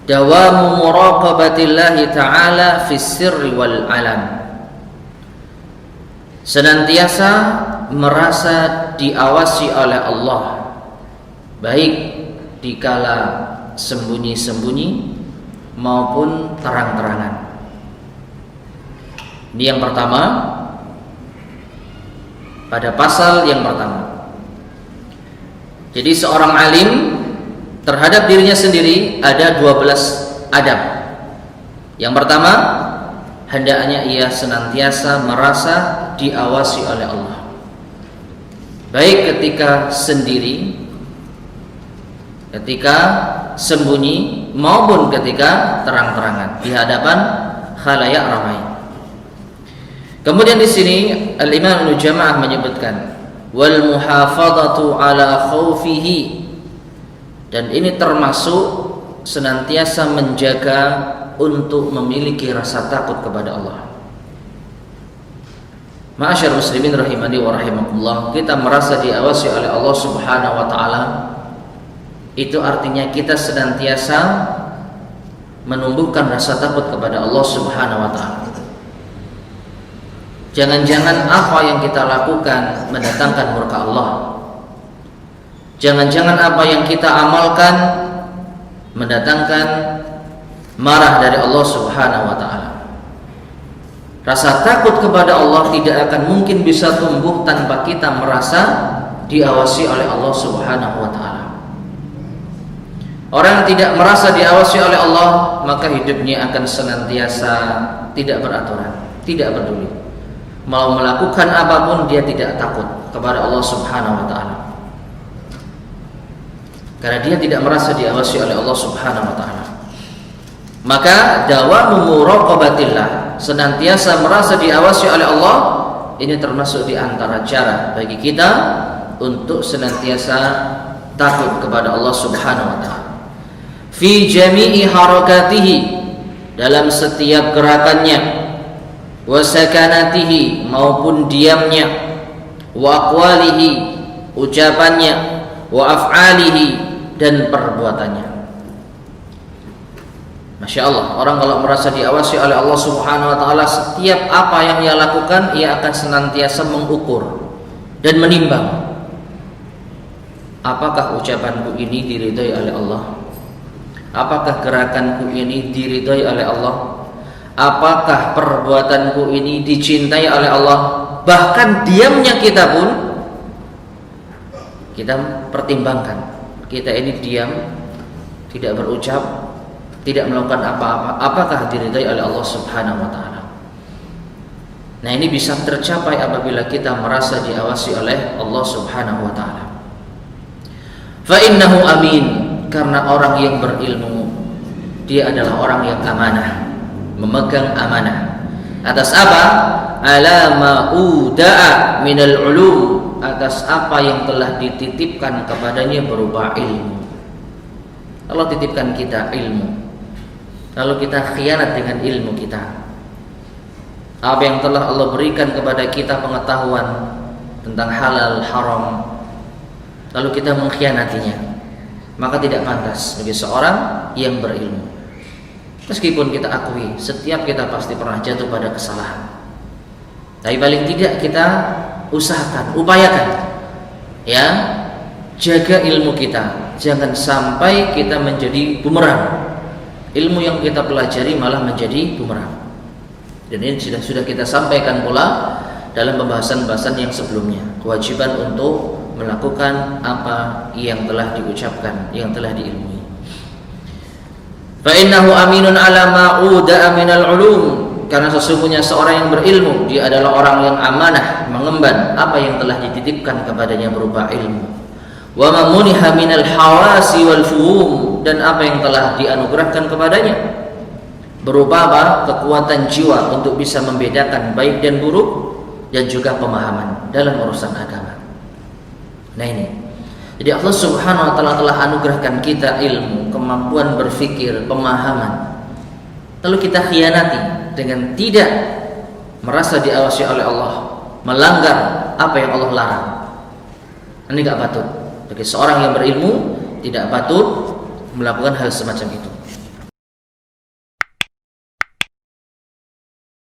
dawamu muraqabatillahi ta'ala fis sirri wal alam. Senantiasa merasa diawasi oleh Allah, baik dikala sembunyi-sembunyi maupun terang-terangan. Ini yang pertama, pada pasal yang pertama. Jadi seorang alim terhadap dirinya sendiri ada 12 adab. Yang pertama, hendaknya ia senantiasa merasa diawasi oleh Allah, baik ketika sendiri, ketika sembunyi, maupun ketika terang-terangan di hadapan khalayak ramai. Kemudian di sini Al-Imam Ibnu Jamaah menyebutkan wal muhafadzatu ala khaufihi, dan ini termasuk senantiasa menjaga untuk memiliki rasa takut kepada Allah. Ma'asyar muslimin rahimani wa rahimakumullah, kita merasa diawasi oleh Allah Subhanahu wa taala, itu artinya kita senantiasa menumbuhkan rasa takut kepada Allah Subhanahu wa taala. Jangan-jangan apa yang kita lakukan mendatangkan murka Allah. Jangan-jangan apa yang kita amalkan mendatangkan marah dari Allah Subhanahu wa taala. Rasa takut kepada Allah tidak akan mungkin bisa tumbuh tanpa kita merasa diawasi oleh Allah Subhanahu wa taala. Orang yang tidak merasa diawasi oleh Allah, maka hidupnya akan senantiasa tidak beraturan, tidak peduli. Mau melakukan apapun dia tidak takut kepada Allah Subhanahu wa taala. Karena dia tidak merasa diawasi oleh Allah Subhanahu wa taala. Maka dawamu muraqabatillah, senantiasa merasa diawasi oleh Allah, ini termasuk di antara cara bagi kita untuk senantiasa takut kepada Allah Subhanahu wa taala. Fi jami'i harakatihi, dalam setiap gerakannya, wa sakanatihi, maupun diamnya, wa aqwalihi, ucapannya, wa af'alihi, dan perbuatannya. Masya Allah, orang kalau merasa diawasi oleh Allah Subhanahu wa taala, setiap apa yang ia lakukan, ia akan senantiasa mengukur dan menimbang, apakah ucapanku ini diridhai oleh Allah? Apakah gerakanku ini diridhai oleh Allah? Apakah perbuatanku ini dicintai oleh Allah? Bahkan diamnya kita pun kita pertimbangkan. Kita ini diam, tidak berucap, tidak melakukan apa-apa, apakah diridhai oleh Allah Subhanahu wa taala? Nah, ini bisa tercapai apabila kita merasa diawasi oleh Allah Subhanahu wa taala. Fa innahu amin, karena orang yang berilmu dia adalah orang yang amanah, memegang amanah. Atas apa? Ala ma'uda'a minal ulum, atas apa yang telah dititipkan kepadanya berupa ilmu. Allah titipkan kita ilmu, lalu kita khianat dengan ilmu kita. Apa yang telah Allah berikan kepada kita pengetahuan tentang halal haram, lalu kita mengkhianatinya, maka tidak pantas bagi seorang yang berilmu. Meskipun kita akui setiap kita pasti pernah jatuh pada kesalahan, tapi paling tidak kita usahakan, upayakan, ya, jaga ilmu kita, jangan sampai kita menjadi bumerang. Ilmu yang kita pelajari malah menjadi bumerang. Dan ini sudah kita sampaikan pula dalam pembahasan-pembahasan yang sebelumnya, kewajiban untuk melakukan apa yang telah diucapkan, yang telah diilmui. Fa innahu aminun ala ma'uda'a minal ulum, karena sesungguhnya seorang yang berilmu dia adalah orang yang amanah mengemban apa yang telah dititipkan kepadanya berupa ilmu. Wa ma muniha minal hawasi wal fuhum, dan apa yang telah dianugerahkan kepadanya berupa apa? Kekuatan jiwa untuk bisa membedakan baik dan buruk, dan juga pemahaman dalam urusan agama. Nah ini, jadi Allah Subhanahu wa taala telah anugerahkan kita ilmu, kemampuan berpikir, pemahaman, lalu kita khianati dengan tidak merasa diawasi oleh Allah, melanggar apa yang Allah larang. Ini tidak patut. Bagi seorang yang berilmu tidak patut melakukan hal semacam itu.